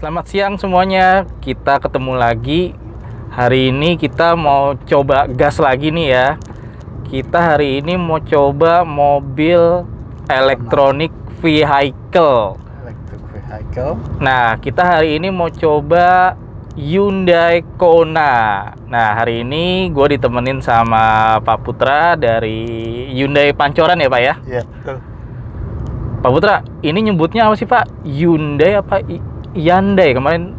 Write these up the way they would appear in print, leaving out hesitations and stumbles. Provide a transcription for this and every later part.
Selamat siang semuanya, kita ketemu lagi. Hari ini kita mau coba gas lagi nih ya. Kita hari ini mau coba mobil electronic vehicle. Nah, kita hari ini mau coba Hyundai Kona. Nah, hari ini gue ditemenin sama Pak Putra dari Hyundai Pancoran ya Pak ya? Iya, betul. Pak Putra, ini nyebutnya apa sih Pak? Hyundai apa Hyundai kemarin?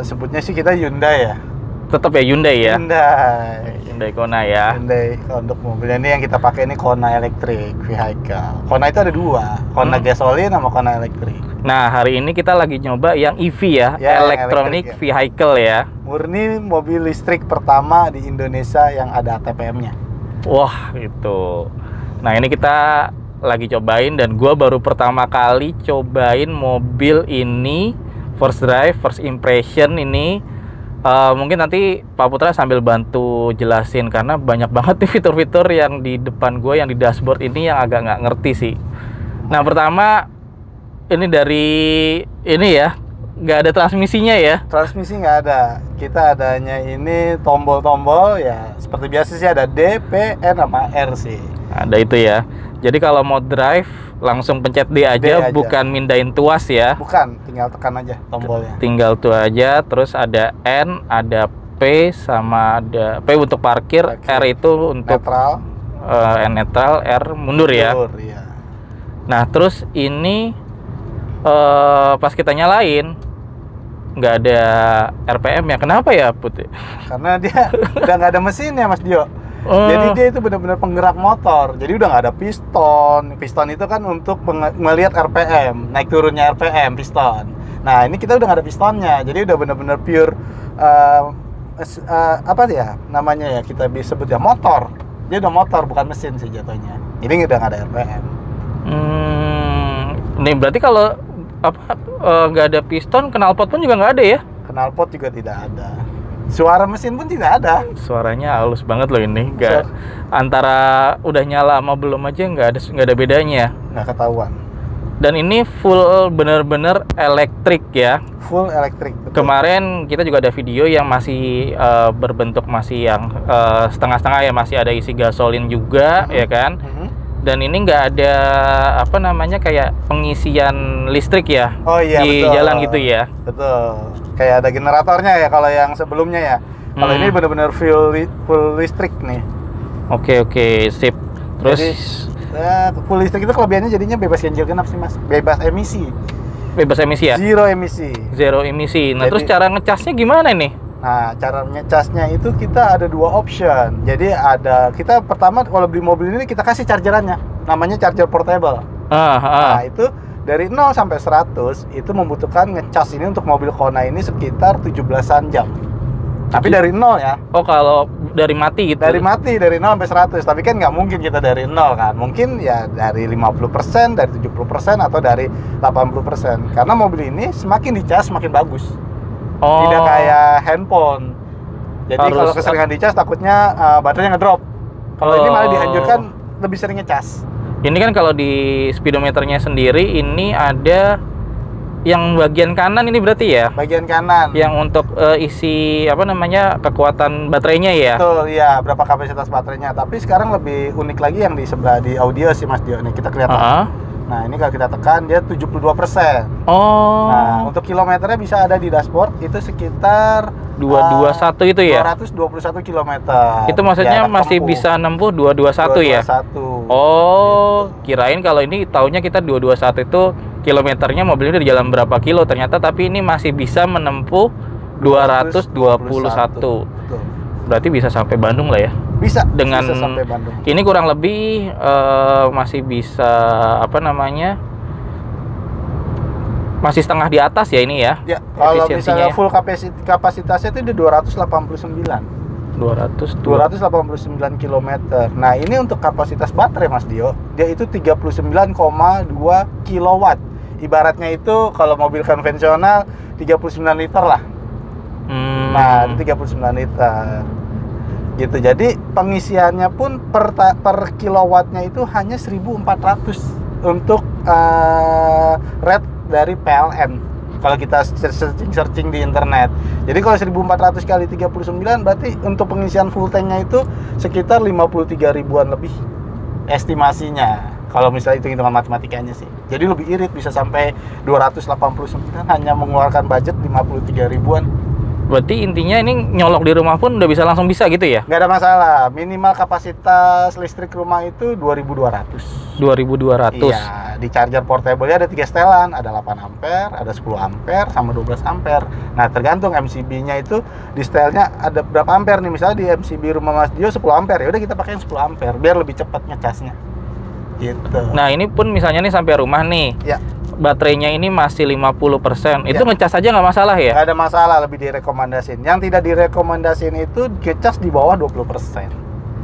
Sebutnya sih kita Hyundai ya. Tetap ya Hyundai ya? Hyundai Kona ya. Hyundai untuk mobilnya ini yang kita pakai ini Kona Electric Vehicle. Kona itu ada dua, Kona gasolin sama Kona elektrik. Nah, hari ini kita lagi nyoba yang EV ya, Electronic elektrik, Vehicle ya. Murni mobil listrik pertama di Indonesia yang ada ATPM-nya. Wah, itu. Nah, ini kita lagi cobain dan gua baru pertama kali cobain mobil ini, first drive, first impression ini. Mungkin nanti Pak Putra sambil bantu jelasin karena banyak banget nih fitur-fitur yang di depan gue, yang di dashboard ini yang agak nggak ngerti sih. Nah, pertama ini dari ini ya, nggak ada transmisinya ya? Transmisi nggak ada. Kita adanya ini tombol-tombol ya. Seperti biasa sih ada D, P, N sama R sih. Ada itu ya. Jadi kalau mau drive langsung pencet D aja, bukan mindahin tuas ya. Bukan, tinggal tekan aja tombolnya. Tinggal tuh aja, terus ada N, ada P, sama ada P untuk parkir, R itu untuk netral, N netral, R mundur ya. Iya. Nah, terus ini pas kita nyalain nggak ada RPM ya. Kenapa ya Putih? Karena dia udah nggak ada mesinnya Mas Dio. Jadi dia itu benar-benar penggerak motor. Jadi udah nggak ada piston. Piston itu kan untuk melihat RPM, naik turunnya RPM piston. Nah, ini kita udah nggak ada pistonnya. Jadi udah benar-benar pure apa ya namanya ya, kita bisa sebut ya motor. Dia udah motor bukan mesin sih jatuhnya. Ini udah nggak ada RPM. Nih berarti kalau apa nggak ada piston, knalpot pun juga nggak ada ya? Knalpot juga tidak ada. Suara mesin pun tidak ada. Suaranya halus banget loh ini. Nggak, antara udah nyala sama belum aja nggak ada bedanya. Nggak ketahuan. Dan ini full bener-bener elektrik ya. Full elektrik. Kemarin kita juga ada video yang masih berbentuk masih yang setengah-setengah ya, masih ada isi gasolin juga ya kan. Dan ini nggak ada apa namanya kayak pengisian listrik ya. Oh iya, di betul. Jalan gitu ya. Betul. Kayak ada generatornya ya kalau yang sebelumnya ya. Kalau ini benar-benar full listrik nih. Oke, sip. Terus jadi, full listrik itu kelebihannya jadinya bebas ganjil genap sih Mas. Bebas emisi. Bebas emisi ya? Zero emisi. Zero emisi. Nah, jadi, terus cara ngecasnya gimana nih? Nah, cara ngecasnya itu kita ada dua option. Jadi ada, kita pertama kalau beli mobil ini kita kasih chargerannya. Namanya charger portable. Nah, itu dari 0 sampai 100 itu membutuhkan ngecas ini untuk mobil Kona ini sekitar 17-an jam. Tapi dari 0 ya. Oh, kalau dari mati gitu? Dari 0 sampai 100. Tapi kan nggak mungkin kita dari 0 kan. Mungkin ya dari 50%, dari 70%, atau dari 80%. Karena mobil ini semakin dicas semakin bagus. Tidak kayak handphone. Jadi kalau keseringan dicas takutnya baterainya ngedrop. Kalau ini malah dianjurkan lebih sering ngecas. Ini kan kalau di speedometernya sendiri ini ada yang bagian kanan ini berarti ya? Bagian kanan. Yang untuk isi apa namanya kekuatan baterainya ya? Betul, iya, berapa kapasitas baterainya. Tapi sekarang lebih unik lagi yang di sebelah di audio sih Mas Dio. Nih kita kelihatan. Nah, ini kalau kita tekan dia 72%. Nah, untuk kilometernya bisa ada di dashboard itu sekitar 221 itu ya? 221 km. Itu maksudnya masih bisa nempuh 221 ya? 221. Oh, kirain kalau ini taunya kita 221 itu kilometernya mobilnya di jalan berapa kilo, ternyata tapi ini masih bisa menempuh 221. Betul. Berarti bisa sampai Bandung lah ya? Bisa sampai Bandung. Ini kurang lebih masih bisa apa namanya? Masih setengah di atas ya ini ya? Ya, kalau misalnya full kapasitasnya itu di 289 km. Nah, ini untuk kapasitas baterai Mas Dio, dia itu 39,2 kW. Ibaratnya itu kalau mobil konvensional 39 liter lah. Nah, itu 39 liter. Gitu. Jadi pengisiannya pun per kilowattnya itu hanya 1.400 untuk rate dari PLN. kalau kita searching di internet. Jadi kalau 1400 kali 39 berarti untuk pengisian full tanknya itu sekitar 53 ribuan lebih estimasinya. Kalau misalnya itu hitungan matematikanya sih. Jadi lebih irit, bisa sampai 289 hanya mengeluarkan budget 53 ribuan. Berarti intinya ini nyolok di rumah pun udah langsung bisa gitu ya? Nggak ada masalah. Minimal kapasitas listrik rumah itu 2200. 2200. Iya, di charger portable-nya ada 3 setelan, ada 8 ampere, ada 10 ampere, sama 12 ampere. Nah, tergantung MCB-nya itu di setelnya ada berapa ampere nih. Misalnya di MCB rumah Mas Dio 10 ampere, ya udah kita pakai yang 10 ampere biar lebih cepat ngecasnya. Gitu. Nah, ini pun misalnya nih sampai rumah nih. Ya. Baterainya ini masih 50%. Itu Ya. ngecas aja nggak masalah ya? Nggak ada masalah, lebih direkomendasin. Yang tidak direkomendasin itu ngecas di bawah 20%.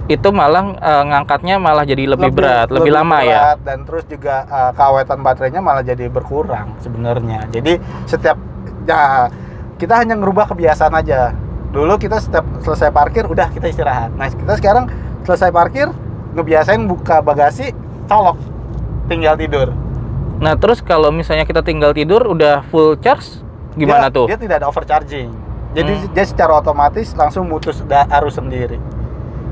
Itu malah ngangkatnya malah jadi lebih berat, lebih lama berat, ya. Dan terus juga keawetan baterainya malah jadi berkurang sebenarnya. Jadi setiap ya kita hanya ngerubah kebiasaan aja. Dulu kita setiap selesai parkir udah kita istirahat. Nah, kita sekarang selesai parkir ngebiasain buka bagasi, colok, tinggal tidur. Nah, terus kalau misalnya kita tinggal tidur udah full charge gimana tuh? Dia tidak ada overcharging. Jadi dia secara otomatis langsung mutus arus sendiri.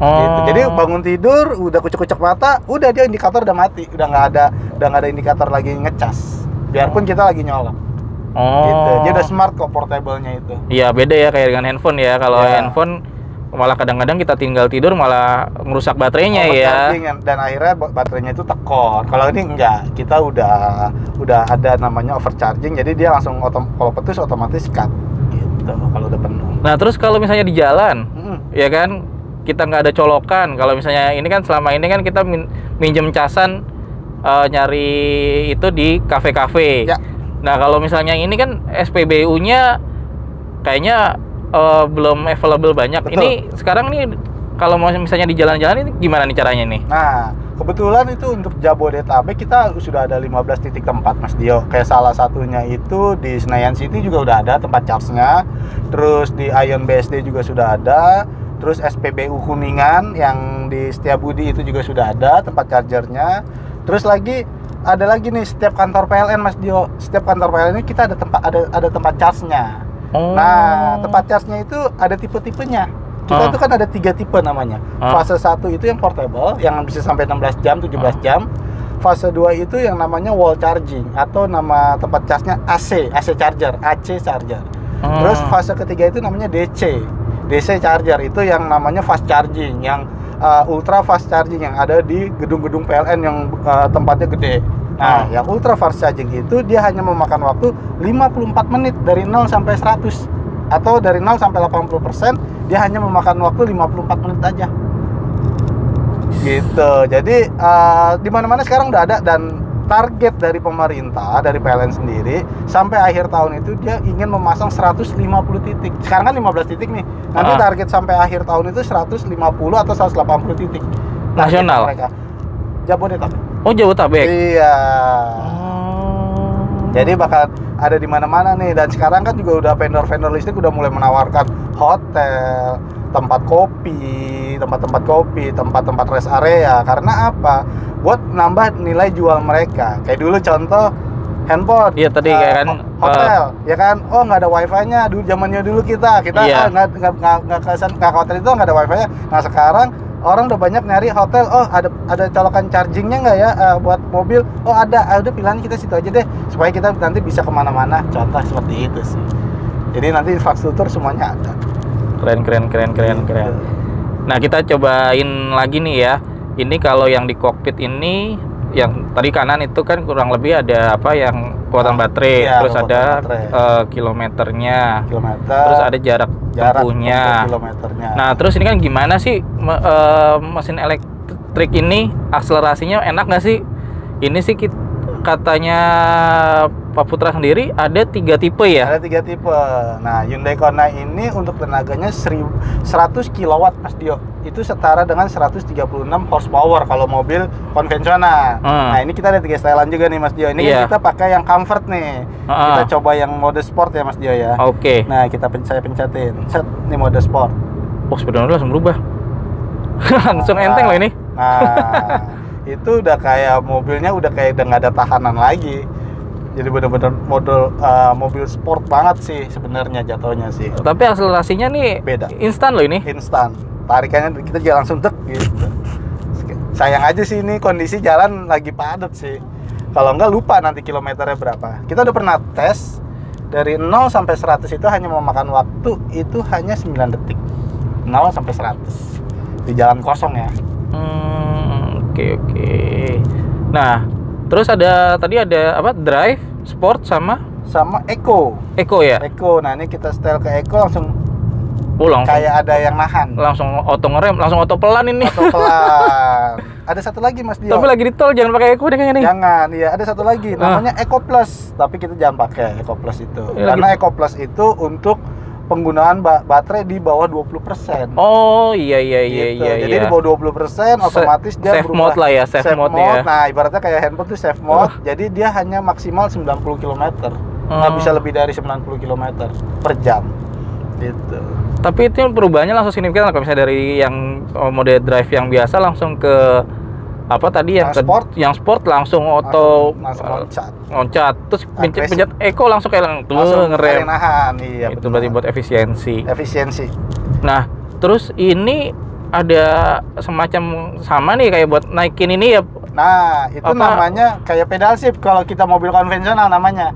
Gitu. Jadi bangun tidur, udah kucek-kucek mata, udah dia indikator udah mati, udah nggak ada indikator lagi ngecas. Biarpun kita lagi nyolok. Gitu. Dia udah smart kok portable-nya itu. Iya, beda ya kayak dengan handphone ya. Kalau handphone malah kadang-kadang kita tinggal tidur malah ngerusak baterainya ya. Dan akhirnya baterainya itu tekor. Kalau ini enggak, kita udah ada namanya overcharging, jadi dia langsung kalau petus otomatis cut gitu kalau udah penuh. Nah, terus kalau misalnya di jalan, ya kan kita nggak ada colokan. Kalau misalnya ini kan selama ini kan kita minjem casan nyari itu di kafe-kafe. Ya. Nah, kalau misalnya ini kan SPBU-nya kayaknya belum available banyak. Betul. Ini sekarang nih kalau mau misalnya di jalan-jalan ini gimana nih caranya nih? Nah, kebetulan itu untuk Jabodetabek kita sudah ada 15 titik tempat Mas Dio. Kayak salah satunya itu di Senayan City juga udah ada tempat charge-nya. Terus di Ion BSD juga sudah ada. Terus SPBU Kuningan yang di Setiabudi itu juga sudah ada tempat chargernya. Terus ada lagi nih setiap kantor PLN Mas Dio. Setiap kantor PLN ini kita ada tempat charge-nya. Nah, tempat charge-nya itu ada tipe-tipenya. Kita itu kan ada 3 tipe namanya. Fase 1 itu yang portable, yang bisa sampai 16 jam, 17 jam. Fase 2 itu yang namanya wall charging, atau nama tempat charge-nya AC charger, AC charger. Terus fase ketiga itu namanya DC charger, itu yang namanya fast charging, yang ultra fast charging yang ada di gedung-gedung PLN yang tempatnya gede. Nah, yang ultra fast charging itu dia hanya memakan waktu 54 menit dari 0 sampai 100, atau dari 0 sampai 80%, dia hanya memakan waktu 54 menit aja. Gitu. Jadi di mana-mana sekarang udah ada, dan target dari pemerintah, dari PLN sendiri sampai akhir tahun itu dia ingin memasang 150 titik. Sekarang kan 15 titik nih. Nanti target sampai akhir tahun itu 150 atau 180 titik. Nasional. Jabodetabek. Oh, Jabodetabek. Iya. Jadi bakal ada di mana-mana nih, dan sekarang kan juga udah vendor-vendor listrik udah mulai menawarkan hotel, tempat kopi, tempat-tempat rest area. Karena apa? Buat nambah nilai jual mereka. Kayak dulu contoh handphone. Iya tadi kayak kan hotel, ya kan? Oh, nggak ada wifi-nya. Dulu zamannya dulu kita nggak ke hotel itu nggak ada wifi-nya. Nah, sekarang orang udah banyak nyari hotel. Oh, ada colokan chargingnya nggak ya buat mobil? Oh, ada. Udah pilihan kita situ aja deh, supaya kita nanti bisa kemana-mana. Contoh seperti itu sih. Jadi nanti infrastruktur semuanya ada. Keren. Nah, kita cobain lagi nih ya. Ini kalau yang di kokpit ini, yang tadi kanan itu kan kurang lebih ada apa yang kekuatan baterai, iya, terus ada kilometernya, terus ada jarak tempuhnya, kilometernya. Nah, terus ini kan gimana sih mesin elektrik ini akselerasinya enak nggak sih? Ini sih katanya Pak Putra sendiri ada 3 tipe ya? Ada 3 tipe. Nah, Hyundai Kona ini untuk tenaganya 100 kW Mas Dio. Itu setara dengan 136 horsepower kalau mobil konvensional. Nah, ini kita ada 3 stylean juga nih Mas Dio. Ini kita pakai yang comfort nih. Kita coba yang mode sport ya Mas Dio ya. Oke. Nah, saya pencetin. Set nih mode sport. Oh, sebenarnya langsung berubah. Langsung enteng loh ini. Nah, itu udah kayak mobilnya udah nggak ada tahanan lagi. Jadi benar-benar mobil sport banget sih sebenarnya jatuhnya sih. Tapi akselerasinya nih Beda. instan loh ini. Instan. Tarikannya kita jalan langsung tek gitu. Sayang aja sih ini kondisi jalan lagi padat sih. Kalau enggak lupa nanti kilometernya berapa. Kita udah pernah tes dari 0 sampai 100 itu hanya memakan waktu itu hanya 9 detik. 0 sampai 100 di jalan kosong ya. Oke. Nah, terus tadi ada apa? Drive, sport sama Eco. Eco ya? Eco. Nah, ini kita setel ke Eco langsung Langsung kayak ada yang nahan. langsung auto ngerem, langsung auto pelan ini. Atau pelan. Ada satu lagi Mas Dio. Tapi lagi di tol jangan pakai Eco deh kayaknya nih. Jangan, iya ada satu lagi namanya Eco Plus, tapi kita jangan pakai Eco Plus itu. Ya, Karena Eco Plus itu untuk penggunaan baterai di bawah 20%. Oh iya Gitu. Jadi di bawah 20% otomatis dia safe berubah mode lah ya, safe mode ya. Nah, ibaratnya kayak handphone tuh safe mode. Jadi dia hanya maksimal 90 km. Nggak bisa lebih dari 90 km per jam. Gitu. Tapi itu perubahannya langsung signifikan kalau misalnya dari yang mode drive yang biasa langsung ke apa tadi yang sport langsung auto langsung loncat terus pencet Eco langsung kayak langsung ngerem. Nahan. Iya, Itu berarti buat efisiensi. Nah, terus ini ada semacam sama nih kayak buat naikin ini ya. Nah, itu namanya kayak pedal shift kalau kita mobil konvensional namanya.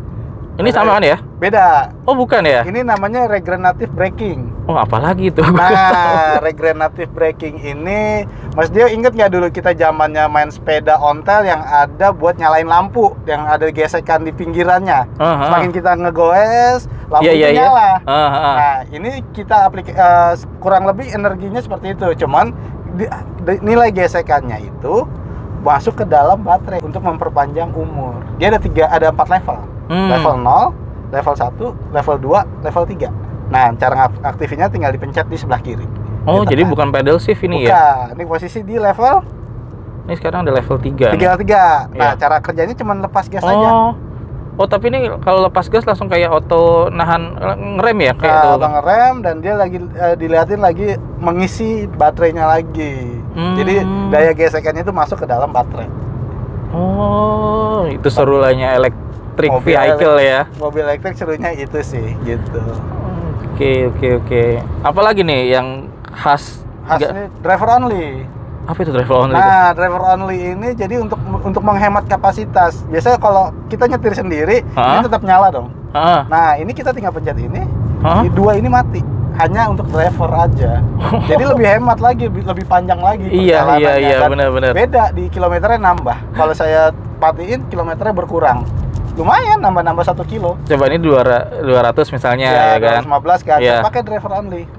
Ini sama kan ya? Beda. Oh, bukan ya? Ini namanya regenerative braking. Oh, apalagi itu? Nah, regenerative braking ini, Mas Dio inget nggak dulu kita zamannya main sepeda ontel yang ada buat nyalain lampu, yang ada gesekan di pinggirannya. Semakin kita ngegoes, lampunya nyala. Nah, ini kita kurang lebih energinya seperti itu. Cuman nilai gesekannya itu masuk ke dalam baterai untuk memperpanjang umur. Dia ada 4 level. Level 0, level 1, level 2, level 3. Nah, cara aktifinnya tinggal dipencet di sebelah kiri. Oh, jadi bukan pedal shift ini ya? Bukan, ini posisi di level. Ini sekarang ada level 3. Nah, cara kerjanya cuma lepas gas aja. Oh, tapi ini kalau lepas gas langsung kayak auto nahan ngerem ya kayak itu. Auto ngerem dan dia lagi dilihatin lagi mengisi baterainya lagi. Jadi daya gesekannya itu masuk ke dalam baterai. Oh, itu serulannya electric vehicle ya. Mobil elektrik serunya itu sih, gitu. Oke. Apalagi nih yang khas ini driver only. Apa itu driver only? Nah, driver only ini jadi untuk menghemat kapasitas. Biasanya kalau kita nyetir sendiri, ini tetap nyala dong. Nah, ini kita tinggal pencet ini, dua ini mati. Hanya untuk driver aja. Jadi lebih hemat lagi, lebih panjang lagi perjalanannya. Iya, benar-benar. Beda di kilometernya nambah. Kalau saya patiin kilometernya berkurang. Lumayan nambah 1 kilo. Coba ini 200 misalnya ya kan. 215 kan. Pakai driver only.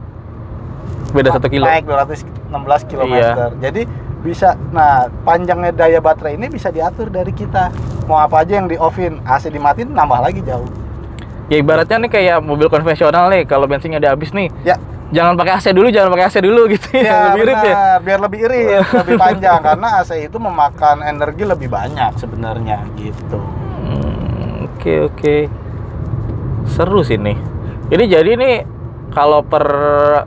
Beda 1 kilo. Naik 216 km. Jadi bisa, nah panjangnya daya baterai ini bisa diatur dari kita. Mau apa aja yang di off-in, AC dimatiin nambah lagi jauh. Ya ibaratnya nih kayak mobil konvensional nih, kalau bensinnya udah habis nih. Ya. Jangan pakai AC dulu gitu ya. Lebih irit ya. Biar lebih irit, lebih panjang karena AC itu memakan energi lebih banyak sebenarnya gitu. Oke. Seru sih nih. Ini jadi nih kalau per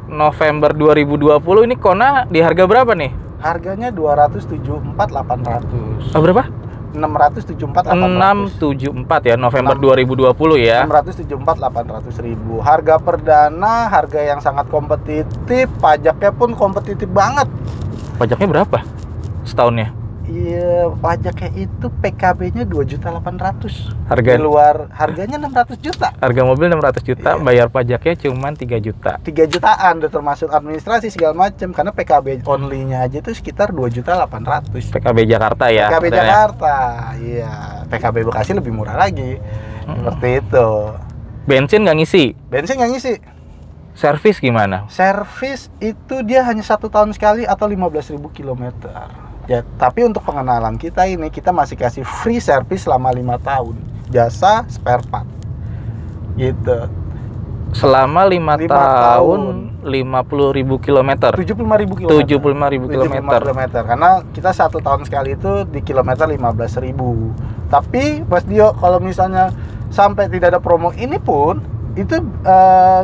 November 2020 ini Kona di harga berapa nih? Harganya 274.800. Berapa? 674.800. ya November 2020 ya. 674.800.000. Harga perdana, harga yang sangat kompetitif, pajaknya pun kompetitif banget. Pajaknya berapa setahunnya? Iya, pajaknya itu PKB-nya 2.800.000. Harga di luar harganya 600 juta. Harga mobil 600 juta, bayar pajaknya cuma 3 juta. 3 jutaan udah termasuk administrasi segala macam karena PKB only-nya aja itu sekitar 2.800.000. PKB Jakarta ya. PKB Jakarta. Iya, PKB Bekasi lebih murah lagi. Seperti itu. Bensin nggak ngisi? Bensin nggak ngisi. Servis gimana? Servis itu dia hanya 1 tahun sekali atau 15.000 km. Ya, tapi untuk pengenalan kita ini kita masih kasih free service selama 5 tahun. Jasa spare part. Gitu. Selama 5 tahun 50.000 km. 75.000 km. 75.000 km. Karena kita 1 tahun sekali itu di kilometer 15.000. Tapi Mas Dio, kalau misalnya sampai tidak ada promo ini pun itu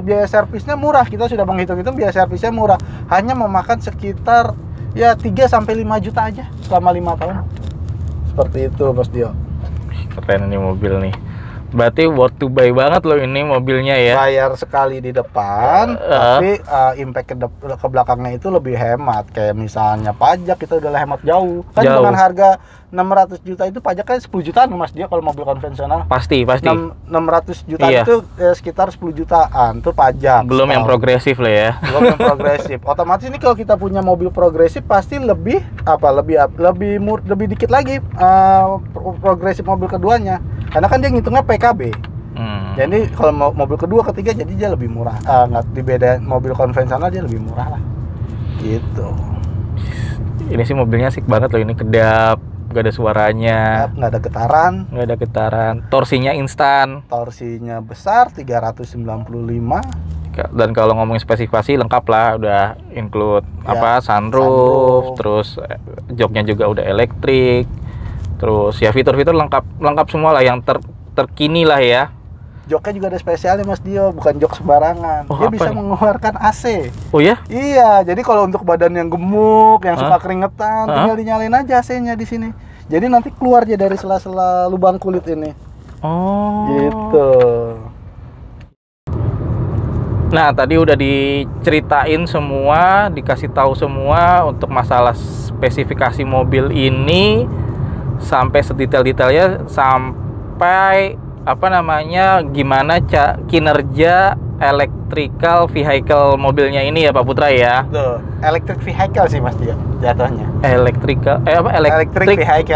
biaya servisnya murah. Kita sudah menghitung-hitung biaya servisnya murah. Hanya memakan sekitar ya 3-5 juta aja selama 5 tahun. Seperti itu Mas Dio. Keren ini mobil nih. Berarti worth to buy banget loh ini mobilnya ya. Bayar sekali di depan, tapi impact ke belakangnya itu lebih hemat. Kayak misalnya pajak kita udah hemat jauh. Kan Jauh. dengan harga 600 juta itu pajaknya 10 jutaan Mas dia kalau mobil konvensional. Pasti. 600 juta Iya. itu sekitar 10 jutaan tuh pajak. Belum yang progresif lah ya. Belum yang progresif. Otomatis ini kalau kita punya mobil progresif pasti lebih lebih dikit lagi progresif mobil keduanya. Karena kan dia ngitungnya PKB. Jadi kalau mobil kedua, ketiga jadi dia lebih murah. Nggak dibeda mobil konvensional dia lebih murah lah. Gitu. Ini sih mobilnya asik banget loh, ini kedap, gak ada suaranya, Nggak ada getaran. nggak ada getaran, torsinya instan. Torsinya besar 395. Dan kalau ngomongin spesifikasi lengkap lah, udah include Ya, sunroof, sunroof. terus joknya juga udah elektrik, terus ya fitur-fitur lengkap semua lah yang terkini lah ya. Joknya juga ada spesialnya Mas Dio, bukan jok sembarangan. Oh, Dia apa bisa nih? mengeluarkan AC. Oh ya? Iya, jadi kalau untuk badan yang gemuk, yang suka Hah? keringetan, Hah? tinggal dinyalain aja AC-nya di sini. Jadi nanti keluar aja dari sela-sela lubang kulit ini. Oh. Gitu. Nah, tadi udah diceritain semua, dikasih tahu semua untuk masalah spesifikasi mobil ini sampai sedetail-detailnya, sampai gimana kinerja electrical vehicle mobilnya ini ya Pak Putra ya. Tuh, electric vehicle sih Mas Dio jatuhnya. Electric vehicle.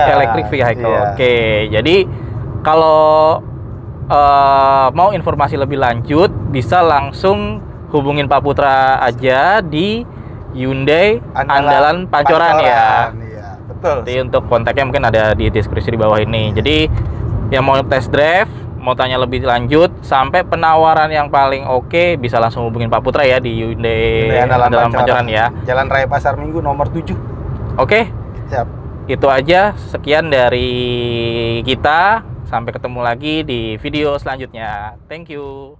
Electric vehicle. Iya. Oke, jadi kalau mau informasi lebih lanjut bisa langsung hubungin Pak Putra aja di Hyundai Andalan Pancoran ya. Iya, betul. Jadi untuk kontaknya mungkin ada di deskripsi di bawah ini. Jadi yang mau test drive, mau tanya lebih lanjut sampai penawaran yang paling oke, bisa langsung hubungin Pak Putra ya di Hyundai Andalan Pancoran ya. Jalan Raya Pasar Minggu nomor 7. Oke. Siap. Itu aja, sekian dari kita. Sampai ketemu lagi di video selanjutnya. Thank you.